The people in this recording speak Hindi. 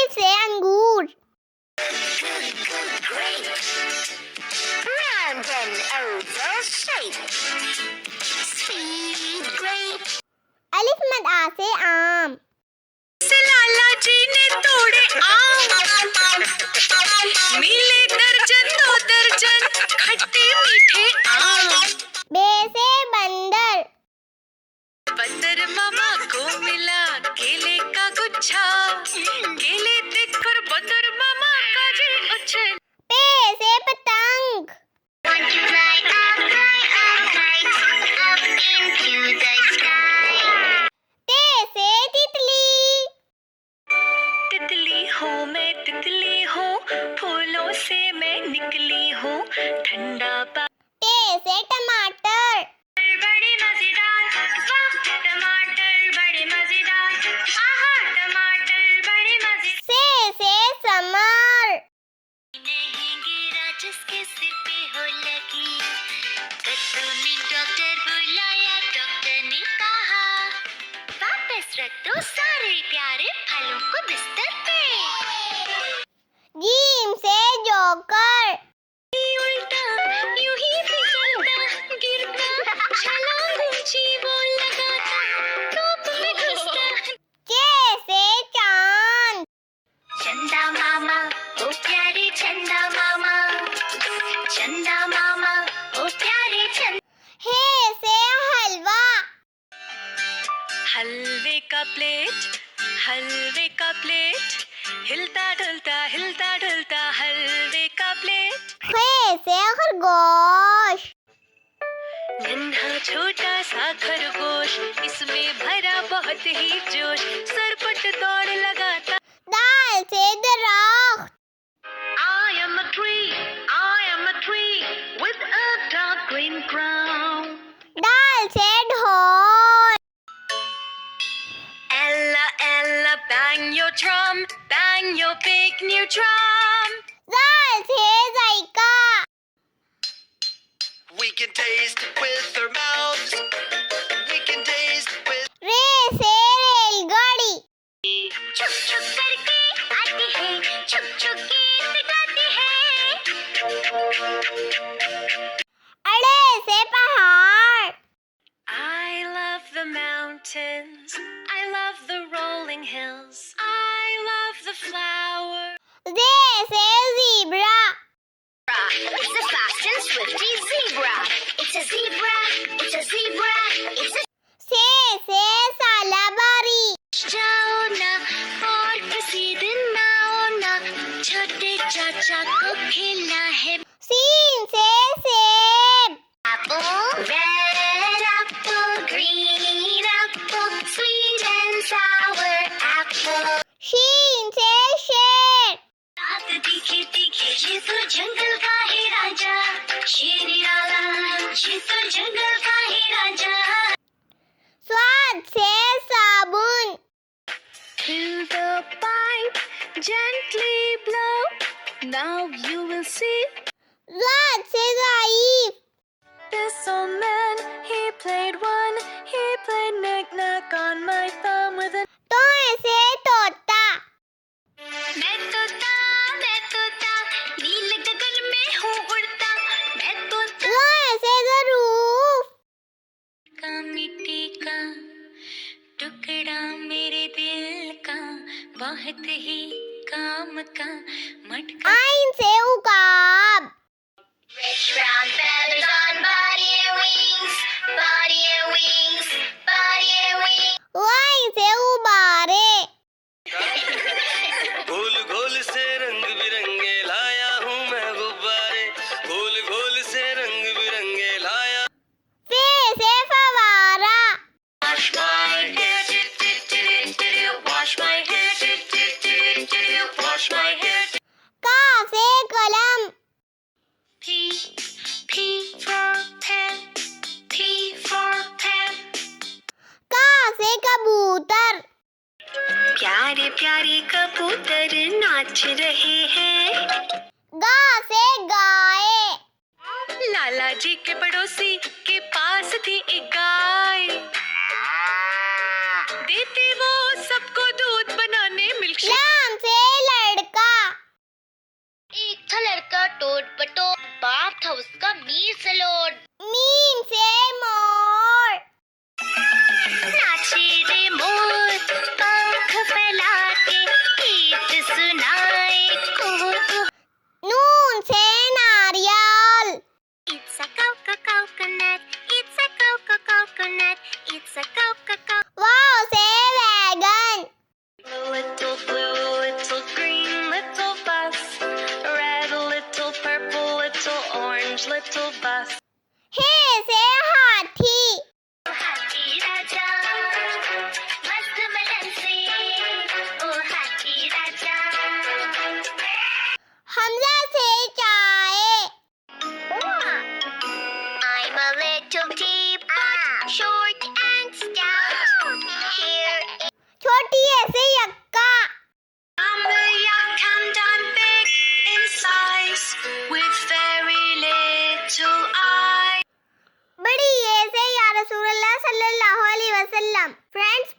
अलिफ से अंगूर। Round and oval shape. Sweet grape. अलिफ मद आ से आम। लाला जी ने तोड़े आम, मिले दर्जन दो दर्जन खट्टे मीठे आम। बे से बंदर। बंदर मामा को मिला केले का गुच्छा, केले देखकर बंदर मामा का जी उछल। पे से पतंग। Want to fly up into the sky. ते से तितली। तितली हूँ मैं, तितली हूँ, फूलों से मैं निकली हूँ, ठंडा पा। ते से टमाटर। बड़े मजेदार, वाह टमाटर बड़े मजेदार, आहा टमाटर बड़े मजेदार। से समर। नहीं गिरा जिसके सिर पे हो लगी, कद्दू ने डॉक्टर बुलाया, डॉक्टर ने कहा वापस रख दो सारे प्यारे फलों को बिस्तर पे। जीम से जोकर। उल्टा यूं ही फिसलता गिरता, छलांग ऊंची वो लगाता, धूप में घुसता। चे से चांद। चंदा मामा ओ प्यारे चंदा मामा, चंदा मामा ओ प्यारे चंदा। हे से हलवा। हलवे का प्लेट, हलवे का प्लेट, हिलता ढुलता हलवे का प्लेट। खे से खरगोश। नन्हा छोटा सा खरगोश, इसमें भरा बहुत ही जोश, सरपट दौड़ लगाता। दाल से दरख्त। I am a tree with a dark green crown. दाल से ढोल। Ella, Ella, bang your drum, bang your big new drum. दाल से जायका। We can taste with our mouths. We can taste with. रे से रेलगाड़ी। छुक छुक करके आती है, छुक छुक गीत गाती है। अड़े से पहाड़। I love the mountains, I love the rolling hills, I love the flowers. जे से zebra. It's a fast and swifty zebra. It's a zebra. It's a zebra. It's a. से सालाबारी। जाओ ना और किसी दिन आओ ना, छोटे चाचा को खेलना है। सीन से सेब। Apple, red apple, green apple, sweet and sour apple. शीन से शेर। रात दिखे दिखे ये तो जंगल का है राजा, शेर निराला ये तो जंगल का है राजा। स्वाद से साबुन। Fill the pipe, gently blow, now you will see. स्वाद से ज़ाइफ। This old man, he played knick-knack on my thumb with a. तो ऐसे तोता। मैं तोता नील गगन में हूँ उड़ता, मैं तोता तो ऐसे ज़रूफ। का मिट्टी का टुकड़ा मेरे दिल का, बहुत ही काम का मटका। आइन से उकाब। Rich brown feathers on body and wings, body and wings, body and wings. Wine से उबारे। गोल गोल से रंग बिरंगे लाया हूँ मैं गुब्बारे, गोल गोल से रंग बिरंगे लाया। फे से फवारा। Wash my hair, wash my hair, wash my hair. का से कलम। P for pen, P for pen. का से कबूतर। प्यारे प्यारे कबूतर नाच रहे हैं। गा से गाय। लाला जी के पड़ोसी के पास थी एक गाय, देती वो सबको दूध बनाने मिल्कशेक। लाम से वसल्लम। फ्रेंड्स,